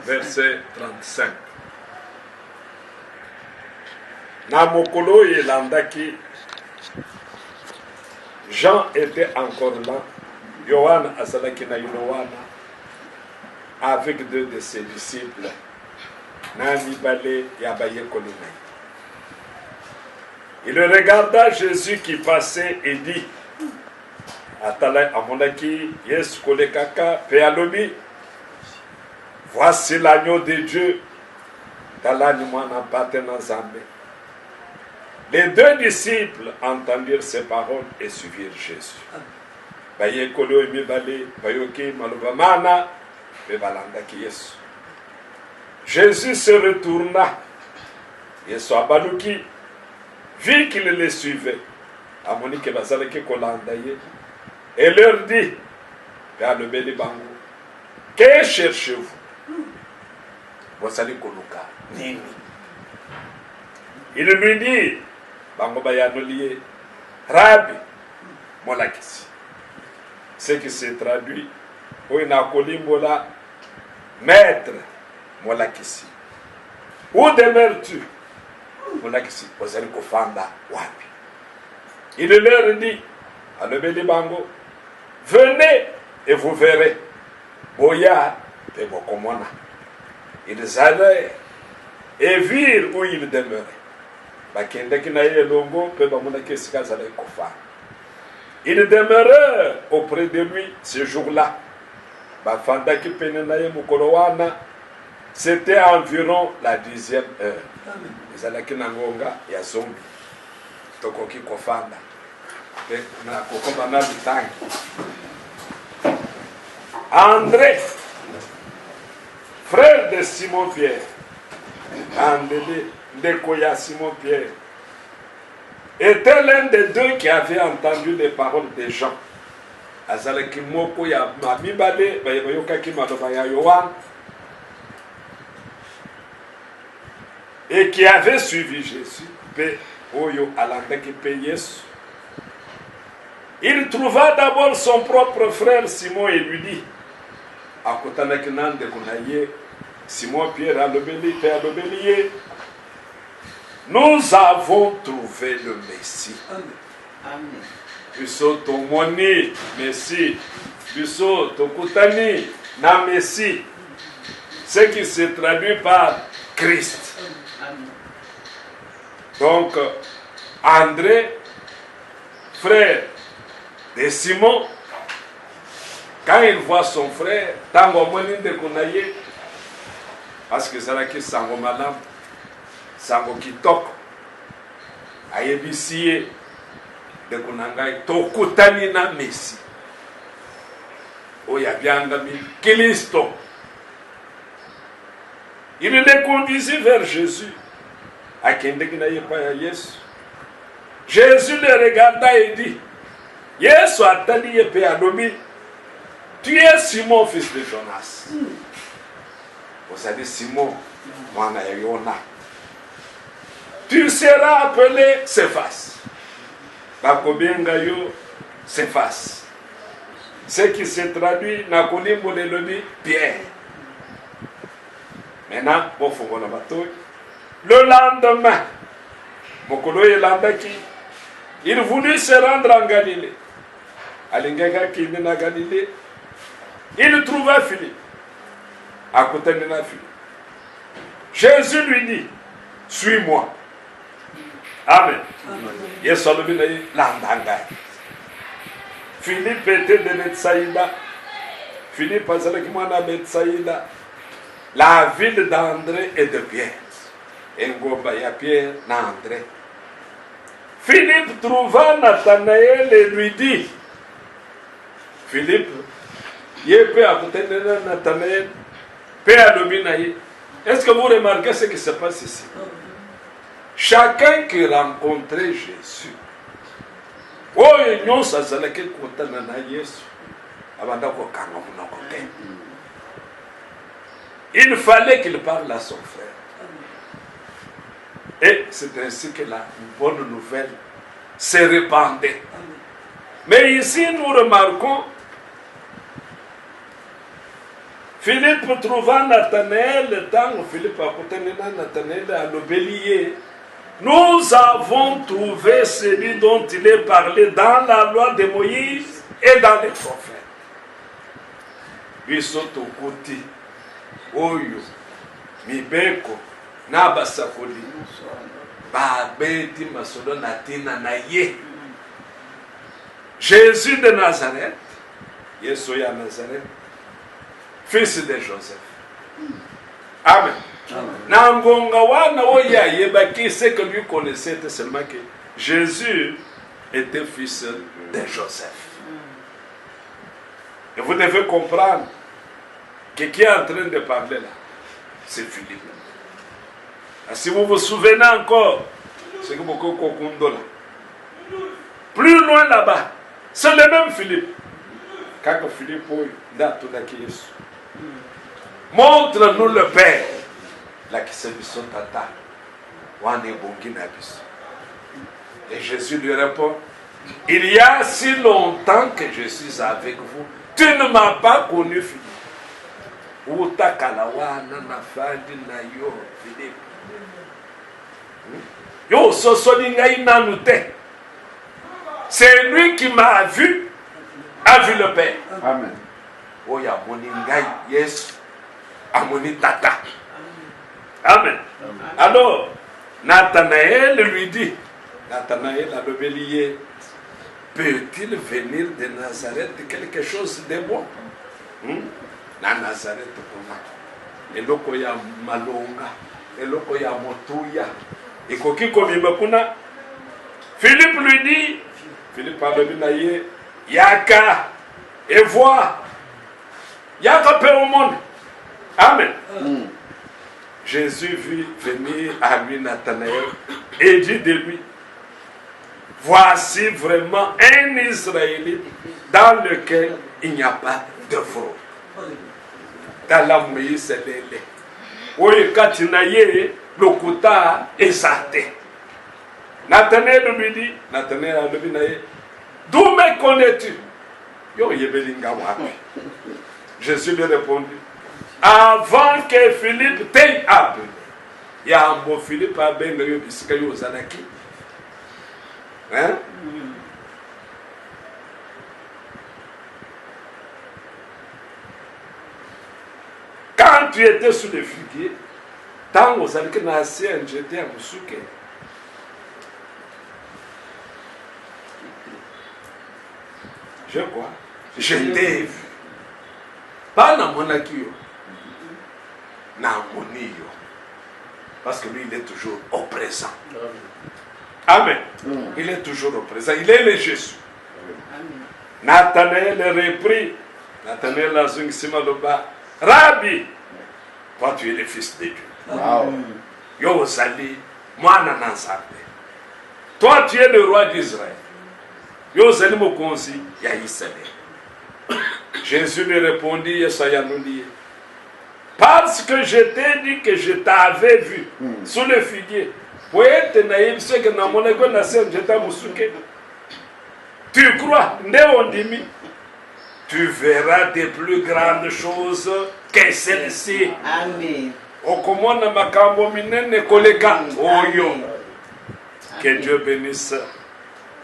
verset 35. Na mokolo elandaki, Jean était encore là. Yohana azalaki na Yohana avec deux de ses disciples. Na mibale ya bayekoli na ye. Il regarda Jésus qui passait et dit, Atala amonaki Yesu kolekaka pe alobi, voici l'agneau de Dieu. Talani mwana pate na Nzambe. Les deux disciples entendirent ces paroles et suivirent Jésus. Bayekolo mibale bayoki maloba mana pe balandaki Yesu. Jésus se retourna. Yesu abaluki. Vu qu'il les suivait, Amonike bazalaki kolanda ye, et leur dit, que cherchez-vous? Bosali koluka nini? Il lui dit, bango bayanoliye, Rabbi, molakisi. Ce qui se traduit, oina kolimbola, maître, molakisi. Où demeures-tu? Il leur dit, alobeli bango, venez et vous verrez. Boya et bokomona. Ils allèrent et virent où il demeurait. Ils demeurèrent auprès de lui ce jour-là. C'était environ la 10e heure. Ezalaki na ngonga ya zombi tokoki kofanda na kokomba na bitangi. André, frère de Simon Pierre, André Ndekoya Simon Pierre, était l'un des deux qui avait entendu les paroles des gens. Azalaki moko ya mabibale bayokaki maloba ya Yohana, et qui avait suivi Jésus, il trouva d'abord son propre frère Simon et lui dit, Simon Pierre nous avons trouvé le Messie. Biso tomoni Messie, biso tokutani na Messie, ce qui se traduit par Christ. Donc, André, frère de Simon, quand il voit son frère, tango moni de konaye, parce que c'est là qui sango madame, sango kitoko, ayebisiye de konangai tokutani na Messi, oya bianga mi Kristo. Il les conduisit vers Jésus. Jésus le regarda et dit, Yesu atali yepe alobi, tu es Simon, fils de Jonas. Vous avez Simon, mwana ya Yona. Tu seras appelé Cephas. Bakobenga yo Cephas. Ce qui se traduit na kolimbo lelobi Pierre. Maintenant, pour faire le bateau, le lendemain, Mokolo Elandaki, il voulut se rendre en Galilée. Alingaka qui est en Galilée, il trouva Philippe, à côté de la Philippe. Jésus lui dit, suis-moi. Amen. Philippe était de Bethsaïda. Philippe a dit Bethsaïda, la ville d'André et de Pierre. Engomba ya Pierre na André. Philippe trouva Nathanaël et lui dit, Philippe, yépe à côté de Nathanaël, Père Lobinaï. Est-ce que vous remarquez ce qui se passe ici? Chacun qui rencontrait Jésus, il fallait qu'il parle à son frère. Et c'est ainsi que la bonne nouvelle se répandait. Mais ici, nous remarquons Philippe trouva Nathanaël, tant Philippe a contenu Nathanaël à l'obélier. Nous avons trouvé celui dont il est parlé dans la loi de Moïse et dans les prophètes. Lui sont au côté. Oyo, Mibeko, Nabasakoli, Babeti Masolo Natina Naye. Jésus de Nazareth, Yesoya Nazareth, fils de Joseph. Amen. Nangonga wana oya yebaki, c'est que lui connaissait seulement que Jésus était fils de Joseph. Et vous devez comprendre que qui est en train de parler là, c'est Philippe. Et si vous vous souvenez encore, c'est que beaucoup là. Plus loin là-bas, c'est le même Philippe. Quand Philippe montre-nous le Père. Là qui s'est vu son tata. Et Jésus lui répond, il y a si longtemps que je suis avec vous, tu ne m'as pas connu, Philippe. Yo, c'est lui qui m'a vu, a vu le Père. Amen. Oh, ya moningai, yes, amoni tata. Amen. Alors, Nathanaël lui dit, Nathanaël a le bélier, peut-il venir de Nazareth quelque chose de bon? Na Nazareth, eloko ya malonga, eloko ya motuya, ekoki komima kuna. Philippe lui dit, Philippe a dit, Yaka, et vois, Yaka peut au monde. Amen. Jésus vit venir à lui Nathanaël et dit de lui, voici vraiment un Israélite dans lequel il n'y a pas de fraude. Dans la Moïse, c'est l'élé. Oui, quand il n'a eu le kouta exalté. Nathanaël lui dit, Nathanaël lui dit, d'où me connais-tu? Jésus lui répondit, avant que Philippe t'ait appelé, il y a un mot Philippe a bien eu Biskayo Zanaki. Hein? Quand tu étais sous le figuier, tant aux années que Nassien, j'étais à Moussouké. Je crois. Je t'ai vu. Pas dans mon acquis. Dans mon nid. Parce que lui, il est toujours au présent. Amen. Il est toujours au présent. Il est le Jésus. Nathanaël reprit. Nathanaël a zungi simaloba. Rabbi, toi tu es le fils de Dieu. Yo zali, moi nananzambe. Toi tu es le roi d'Israël. Yo zali mokonzi ya Israël. Jésus lui répondit, Yesaya nous dit, parce que je t'ai dit que je t'avais vu sous le figuier. Tu crois, tu verras des plus grandes choses que celles-ci. Amen. Que Dieu bénisse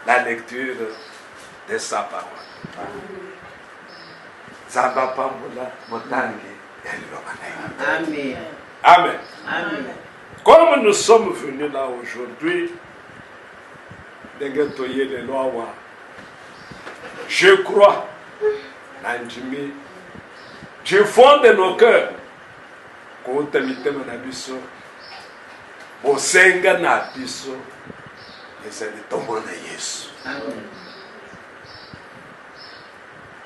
la lecture de sa parole. Amen. Amen. Amen. Comme nous sommes venus là aujourd'hui, je crois, du fond de nos cœurs, bosenga na biso ezali tomona Yesu.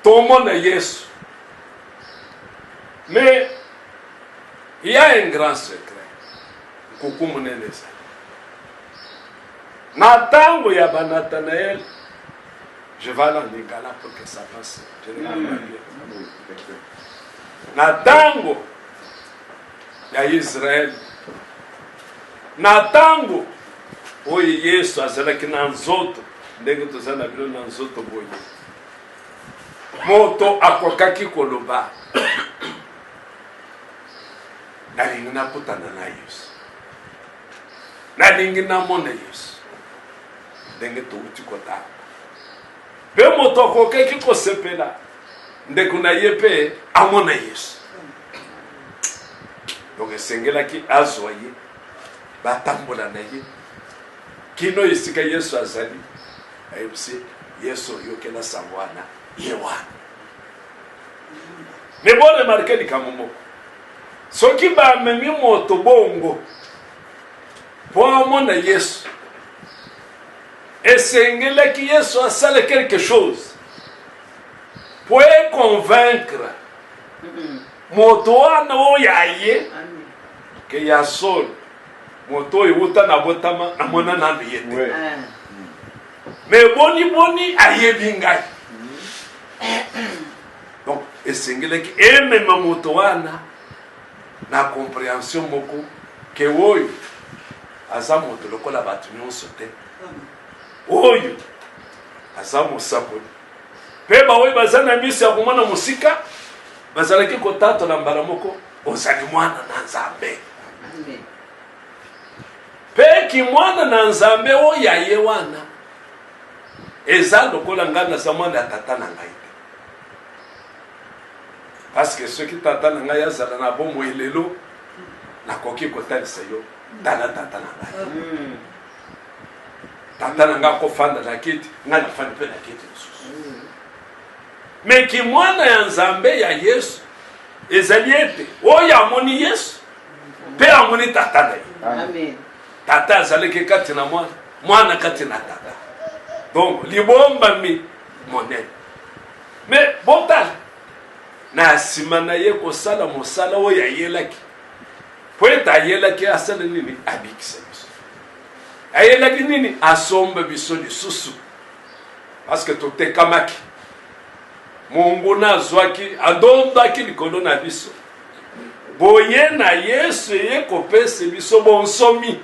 Tomona Yesu. Mais il y a un grand secret. Natango ya Nathanaël, je vais aller en Lingala pour que ça passe. Je ne vais pas bien. Natango ya Israël. Natango oyi Yesu azalaki na nzoto ndenge tozali na bino na nzoto boye moto akokaki koloba nalingi nakutana na Yesu, nalingi namona Yesu ndenge touti kotanga. Pe moto akokeki kosepela ndeko na ye mpe amona Yesu. Donc esengelaki azwa ye batambola na ye kino esika Yesu azali ayebisi Yesu yokela sangwana ye wana. Mais bon remarquer likambo moko, soki bamemi moto bongo po amona Yesu, esengelaki Yesu asala quelque chose pour convaincre moto wana oyo aye ke ya sol moto oyo uta na botama amona nanu yete. Mais boni ayebi ngai. Donc esengelaki emema moto wana na compréhension moko ke oyo aza moto lokola bato nyonso te, oyo aza mosakoli. Pe baoyo baza na miso ya komona mosika bazalaki kotatola mbala moko ozali mwana na Nzambe. Pe ki mwana na Nzambe oyo aye wana eza lokola ngai naza mwana ya tata na ngai. Parce que ceux qui t'attendent na ngai azala na bomo elelo nakoki kotalisa yo tala tata na ngai. Tata na ngai kofanda na kiti ngai nafandi mpe na kiti lisusu. Mais ki mwana ya Nzambe ya Yesu ezali ete oyo amoni Yesu mpe amoni tata na ye. Amen. Tata azalaki kati na mwana, mwana kati na tata. Donc libombami monene. Mais botala na nsima na ye kosala mosala oyo ayelaki po ete ayelaki asala nini? Abikisa biso. Ayelaki nini? Asomba biso lisusu. Parce que totekamaki Mungu nazwaki adondaki likolo na biso boye na Yesu ye kopesa biso bonsomi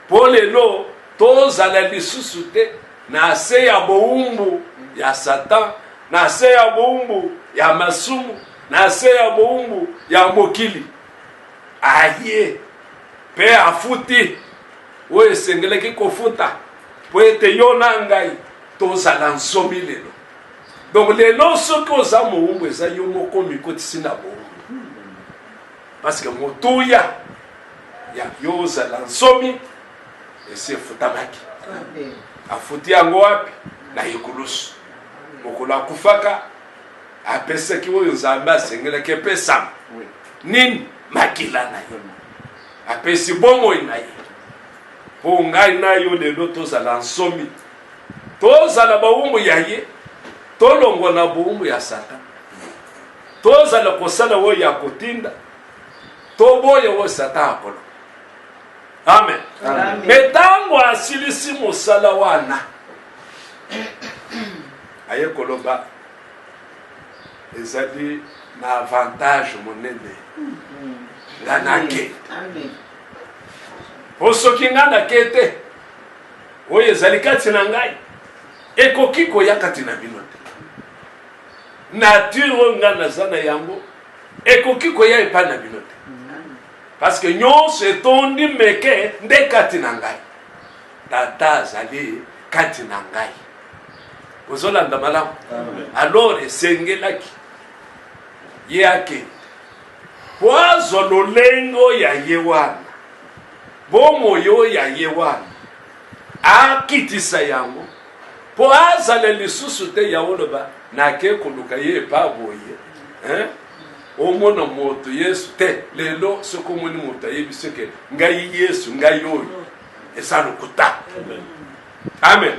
po lelo tozala lisusu te na se ya boumbu ya Satan, na se ya boumbu ya masumu, na se ya boumbu ya mokili. Aye pe afuti oyo esengelaki kofuta po ete yo na ngai tozala nsomi lelo. Donc lelo soki oza moumbu eza yo moko mikotisi na boumbu, parce que motuya ya yo ozala nsomi esi efutamaki. Afuti yango wapi? Na ekulusu. Mokolo akufaka apesaki oyo Nzambe asengelaki epesama nini? Makila na yo. Apesi bomoi na ye po ngai na yo lelo tozala nsomi, tozala baumbu ya ye, tolongo na boumbu ya Satan, tozala kosala oyo ya kotinda, toboya oyo Satan akolo. Amen. Metango asilisi mosala wana aye koloba ezali na avantage monene nganake. Osoki ngana kete oyo ezali kati na ngai ekoki koya kati na bino te. Nature oyo nga naza na yango ekoki koya epa na bino te. Parce que nyonso etondi meke nde kati na ngai. Tata azali kati na ngai. Ozolanda malamu? Alors esengelaki ye ake po azwa lolengo ya ye wana, bomo yo ya ye wana, akitisa yango po azala lisusu te ya oloba nake koluka ye epa boye. Omona moto Yesu te lelo soko moni moto ayebiso ke ngai Yesu ngai oyo eza lokuta. Amen.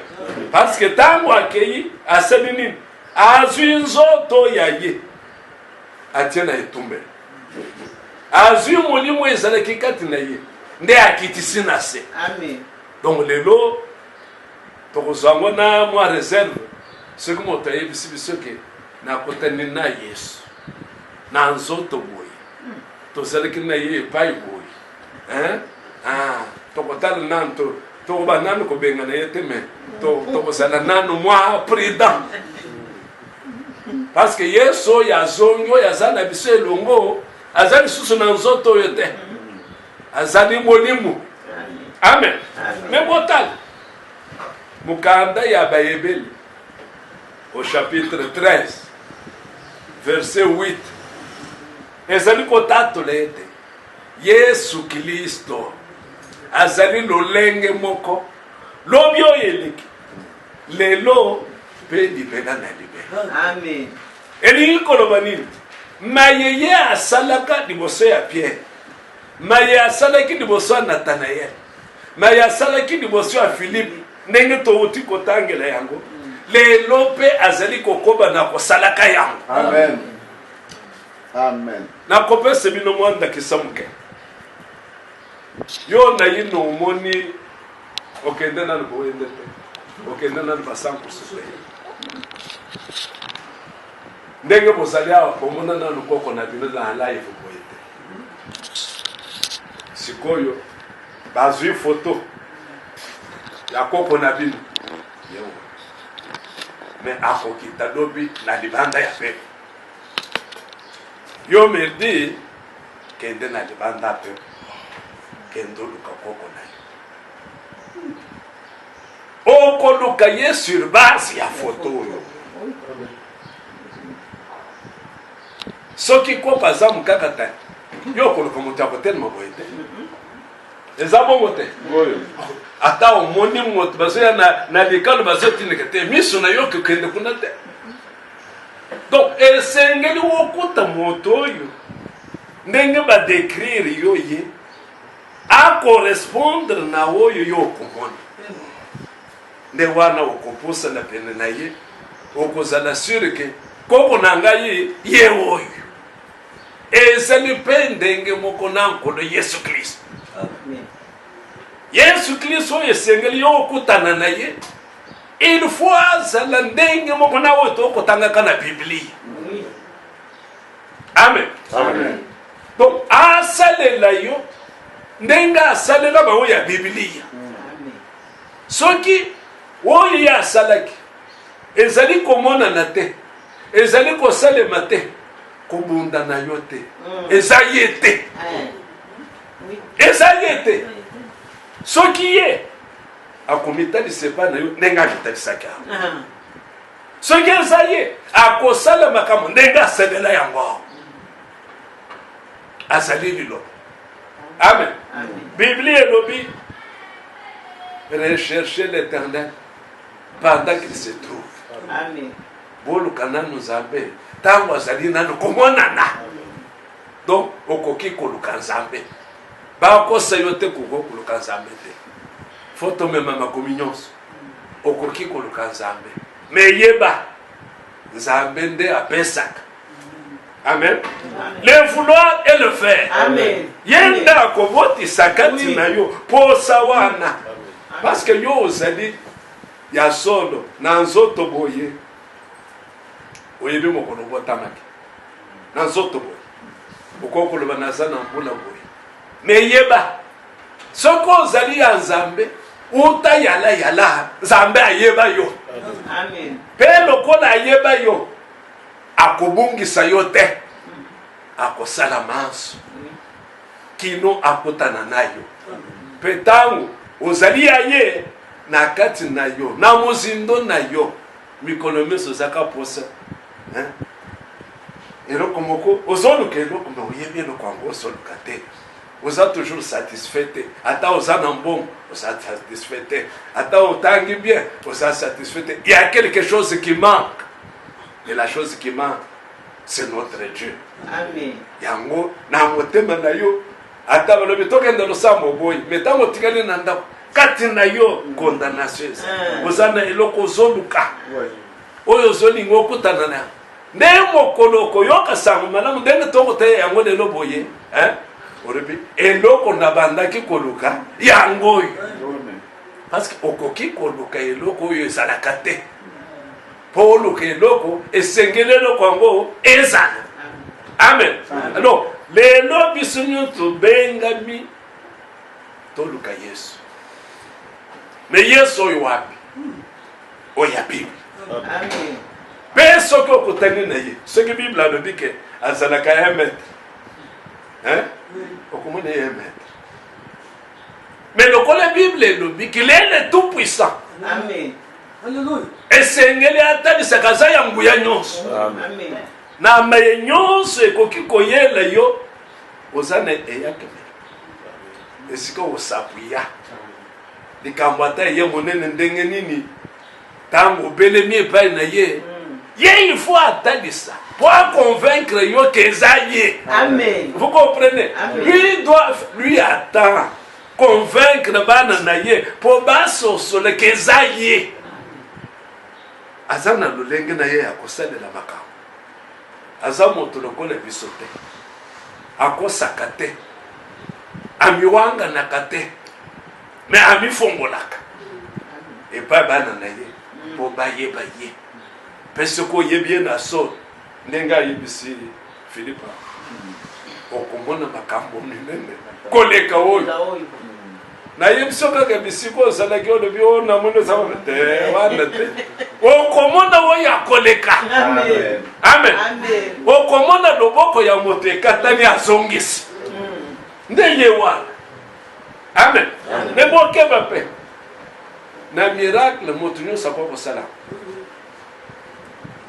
Parce que tango akei asali nini? Azwi nzoto ya ye atie na etumbele, azwi molimo ezalaki kati na ye nde akitisi na se. Amen. Donc lelo tokozwango na mwa réserve soki moto ayebisi biso ke nakotani na Yesu na nzoto boye tozalaki na ye epai boye. Tokotala nanu tokoba nanu kobenga na ye te, me tokozala nanu mwa prudent. Parce que Yesu oyo azongi oyo aza na biso elongo azali susu na nzoto oyo te azali molimo. Amen. Mais botala mukanda ya bayebeli au chapitre 13 verset 8 ezali kotatula ete Yesu Kristo azali lolenge moko lobi oyo eleki lelo mpe libela na libela. Amen. Elingi koloba nini? Mayeye asalaka liboso ya Pierre, maye asalaki liboso ya Nathanael, maye asalaki liboso ya Philippe, ndenge touti kotangela yango lelo mpe azali kokoba na kosalaka yango. Amen. Amen. Nakopesa bino mwa ndakisa muke yo na yino omoni okende nanu boyende te okende nanu basankusu te ndenge bozali awa komona nanu koko na bino na live boye te sikoyo bazwi foto ya koko na bino yewo me akokita lobi na libanda ya pepo yo merdi kende na libanda pepo kendo luka koko na yo okoluka ye sur base ya foto oyo soki koko aza mokaka te yo okoluka moto ya kotelema boye te eza bongo te ata omoni moto bazoya na likalo bazotindika te miso na yo kokende kuna te. Donc esengeli wokuta moto oyo ndenge badecrire yo ye akorespondre na oyo yo okomona nde wana okopusa na pene na ye okozala sure ke koko na ngai ye oyo ezali mpe ndenge moko na nkolo Yesu Kristo. Yesu Kristo oyo esengeli yo okutana na ye il faut azala ndenge moko na oyo tokotangaka na Biblia. Amen. Amen. Donc asalela yo ndenge asalela bango ya Biblia. Soki oyo ya asalaki ezali komonana te ezali kosalema te kobunda na yo te eza ye te eza ye te soki ye akomitalisaka epai na yo ndenge amitalisaki awo soki eza ye akosala makambo ndenge asalela yango awo azali liloba. Amen. Biblia elobi recherchez l'Éternel pendant qu'il se trouve. Amen. Boluka nanu Nzambe tango azali nanu komonana. Donc okoki koluka Nzambe bakosa yo te koluka Nzambe te foto mema makomi nyonso okoki koluka Nzambe me yeba Nzambe nde apesaka. Amen. Le vouloir et le faire. Amen. Yenda akoboti sakati na yo posa wana parce que yo ozali ya solo na nzoto boye oyebi mokolo botamaki na nzoto boye okokoloba naza na mbula boye me yeba soko ozali ya Nzambe uta yala Nzambe ayeba yo. Amen. Pe lokola ayeba yo akobungisa yo te akosala manso kino akotana na yo pe tango ozali ya ye na kati na yo na mozindo na yo mikolo miso zaka posa eloko moko ozoluka eloko me oyebi eloko yango osoluka te oza toujours satisfait te ata oza na mbongo oza satisfait te ata otangi bien oza satisfait te. Il y a quelque chose qui manque et la chose qui manque c'est notre Dieu. Amen. Yango na motema na yo ata balobi tokende losambo boyi metango tikali na ndako kati na yo condamnation ozana eloko zoluka oyo zolingo okutana na nde mokolo koyoka sango malamu ndenge toko te yango lelo boye orebi eloko na bandaki koluka yango parce que okoki koluka eloko oyo ezalaka te po oluka eloko esengeli eloko yango ezala. Amen. Alors lelo biso nyonso bengami toluka Yesu me Yesu oyo wapi oyo ya Bible. Amen. Pe soki okutani na ye soki Bible alobi ke azalaka 1 mètre Hein? Comment est un maître? Mais le la Bible est le qu'il est le tout puissant. Amen. Alléluia. Et c'est ngeli atali sakaza ya nguya nyonso. Amen. Na maye nyonso ekoki koyela yo ozana eyakeme. Esika osapuya. Likambo ata ye monene ndenge nini tango belemi epai na ye. Ye il faut attendre ça pour convaincre yo que ça y est. Amen. Vous comprenez? Amen. Lui attend convaincre bana na ye pour baso sur le que ça y est. Azana lolenge na ye akosalela makambo. Aza moto lokola biso te. Akosaka te. Amiwanga na kate. Mais amifongolaka. Et pas bana na ye pour baye baye. Parce que ye bien na so nenga yebisi Philippe. Okomona makambo minene. Koleka oyo. Na yebisi kaka bisiko salaki o lebi o na mono sawa te wana te. Okomona wo ya koleka. Amen. Amen. Amen. Okomona loboko ya moto ekatani azongisi. Ndeye wana. Amen. Mais bon keba pe. Na miracle moto nyonso kwa kosala.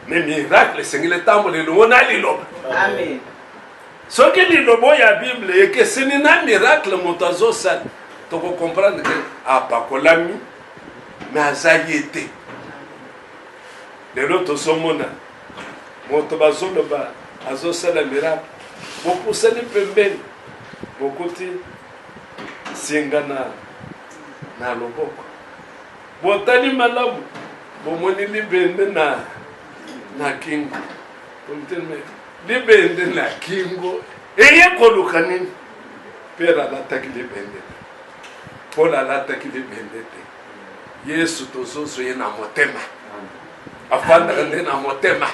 Mais miracle c'est le temps le lona liloba. Amen. Ce que liloba ya Bible et que ce n'est pas miracle moto azosala. Tu peux comprendre que apakolami mais azayete. Lelo to somona moto bazoloba azosala miracle. Bopusani pembeni. Bokoti singana na loboko. Botani malamu. Bomoni libende na kingo. Kontene libende na kingo. Eye koluka nini? Pera lataki libende. Pola lataki libende te. Yesu tozozo ye na motema. Afanda kande na motema.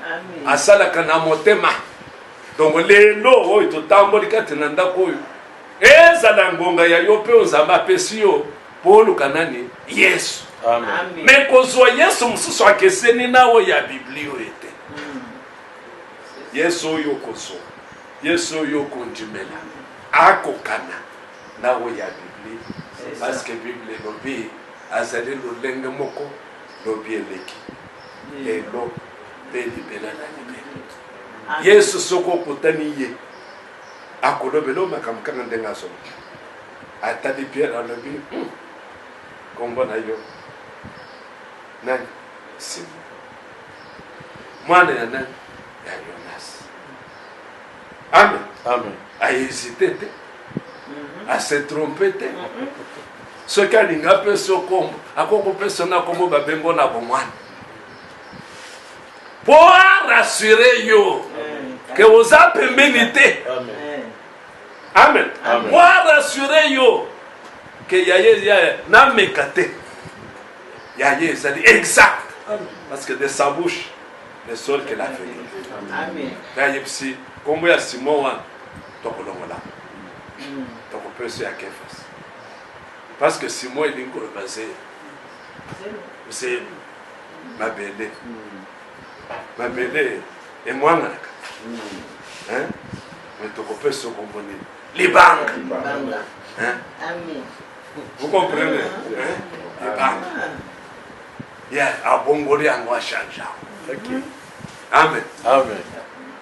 Amen. Asalaka na motema. Donc lelo oyo totamboli kati na ndako oyo. Ezala ngonga ya yo pe ozamba pesi yo poluka nani? Yesu. Amen. Mais kozwa Yesu mususu akeseni nawo ya Biblio ete. Yesu oyo kozwa. Yesu oyo kondimela. Akokana nawo ya Bibli. Parce que Bible lobi azali lolenge moko lobi eleki. Lelo pe libela na libela. Yesu soko kutani ye. Akolobelo makamkana ndenga so. Atali Pierre alobi. Kombo na yo. Nani? Simon. Mwana ya nani? Ya Jonas. Amen. Amen. A hésité, a se trompé. Ce qui a l'ingapé ce combo, a quoi personne a comme babengo na bomwana. Pour rassurer yo que vous avez mérité. Amen. Amen. Pour rassurer yo que ya na mekate. Yaye ça dit exact. Parce que de sa bouche le sol qu'elle a fait. Amen. Yaye psi kombo ya Simon wa tokolongola. Toko pesi ya Kefas. Parce que Simon il est encore basé. C'est ma belle. Ma belle et moi naka. Hein? Mais toko pesi kombo ni. Les banques. Hein? Amen. Vous comprenez? Hein? Les banques. Yeah, abongori yango ashanja. Okay. Amen. Amen.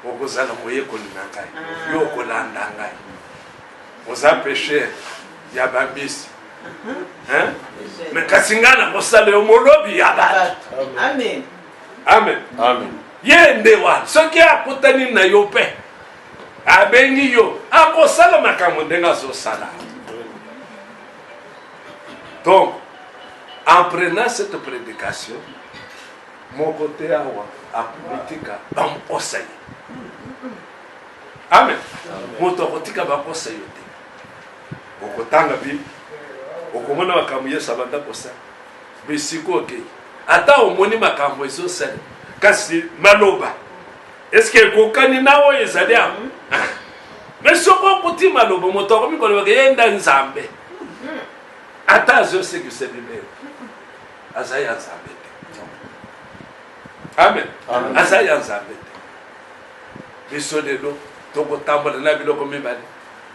Okozala moye kolina ngai. Yo kolanda ngai. Oza péché ya bambisi. Hein? Mais kasingana kosala yo molobi ya bato. Amen. Amen. Amen. Ye ndewa soki akutani na yo pe. Abengi yo akosala makambo ndenga azosala. Donc en prenant cette prédication, mon côté à politique, dans conseil. Amen. Mon politique va conseiller. Au kotanga bi, au komona makambo sabanda kosa. Bisiko ke. Ata omoni makambo eso sale. Kasi maloba. Est-ce que kokani nawo ezali a? Mais soko kuti maloba motoko mi koloba ke yenda nzambe. Ata zo se que c'est libéré. Azaya nzambe. Amen. Azaya nzambe. Biso lelo tokotambola na biloko mibale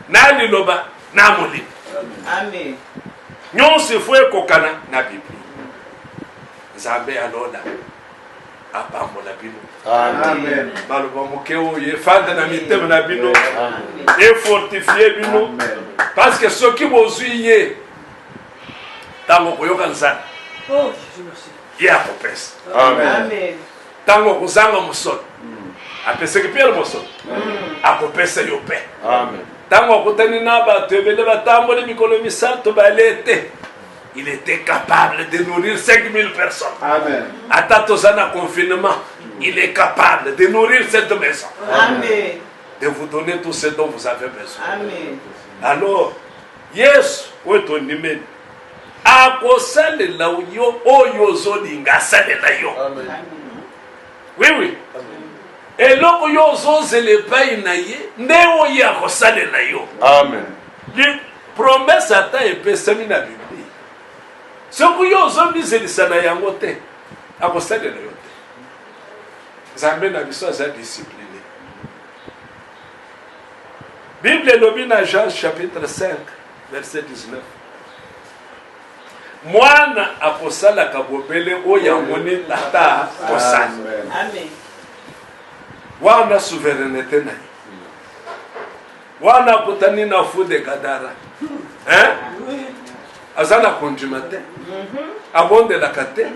na liloba na molimo. Amen. Nyonso efo ekokana na Biblia. Nzambe alola apambola bino. Amen. Baloba moke oyo efanda na mitema na bino efortifie bino parce que soki bozwi ye ntango koyoka nzala ye akopesa. Amen. Ntango kozanga mosolo apesaki Pierre mosolo akopesa yo mpe. Ntango akutani na bato ebele batamboli mikolo misato balete, il était capable de nourrir 5000 personnes. Amen. Ata toza na confinement, il est capable de nourrir cette maison. Amen. De vous donner tout ce dont vous avez besoin. Amen. Alors, yes, oyo nimeni akosalela yo oyo ozolinga asalela yo. Oui, oui. Eloko yo ozozela epai na ye nde oyo akosalela yo. Amen. Promesse ata epesami na Biblia. Soki yo ozomizelisa na yango te akosalela yo te. Nzambe na biso aza discipliné. Bible elobi na Jean chapitre 5 verset 19. Mwana akosalaka bobele oyo amoni tata kosala. Amen. Wana souveraineté na ye. Wana akutani na fu de Gadara. Aza na kondima te. Abondelaka te.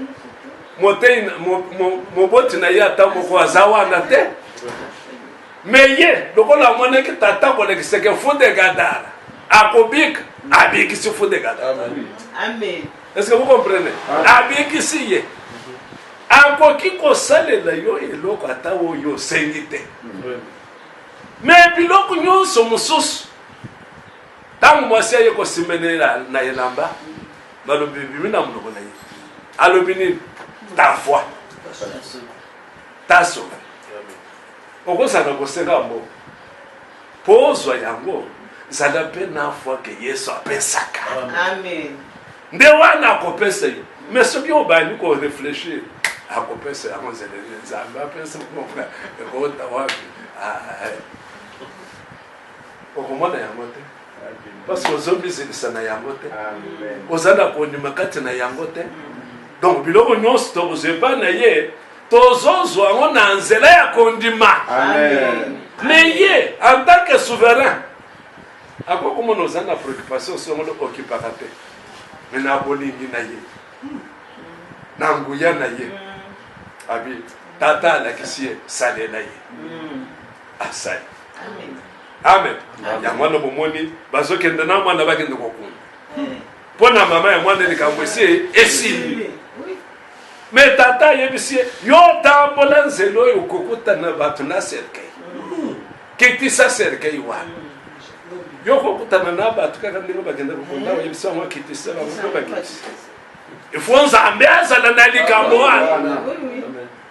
Moboti na ye ata moko aza wana te. Mais ye lokola amonaki tata kolekiseke fu de Gadara akobika abikisi fu de Gadara. Amen. Est-ce que vous comprenez? Abikisi ye akoki kosalela yo eloko ata oyo osengi te. Mais biloko nyonso mosusu ntango mwasi aye kosimenela na elamba balobi bimi na monoko na ye alobi nini? Ta foi, ta sauve. Okosana kosenga mbo po ozwa yango zala mpe na foi ke Yesu apesaka. Amen. Nde wana akopesa yo. Mais soki obandi koreflechir akopesa yango nzelele Nzambe apesa mon frère ekota wapi okomona yango te parce que ozomizelisa na yango te oza na kondima kati na yango te. Donc biloko nyonso tokozwa epai na ye tozozwa yango na nzela ya kondima. Amen. Mais ye en tant que souverain akokomona oza na préoccupation songo okipaka te. Mais na bolingi na ye na nguya na ye abi tata alakisi ye salela ye asali. Amen. Yango wana bomoni bazokende na mwana bakende kokunda mpo na mama ya mwana likambo esili. Mais tata yebisi yo tambola nzela oyo okokutana bato na serkei kitisa serkei wana yo kokutana na bato kaka ndenge bakende kokunda yebisi wango kitisa bango bakitisa. Ifo Nzambe azala na likambo wana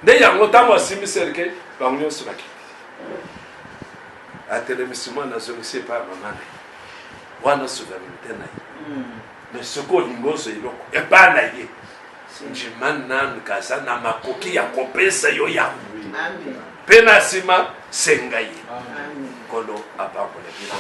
nde yango ntango asimi serkei bango nyonso bakiti atelemisi mwana azongisi epai ya mama na ye wana souveraineté na ye. Mais soki olingi ozwa eloko epai na ye ndima nanu kaza na makoki ya kopesa yo yango mpe na nsima senga ye. Nkolo apambola bino.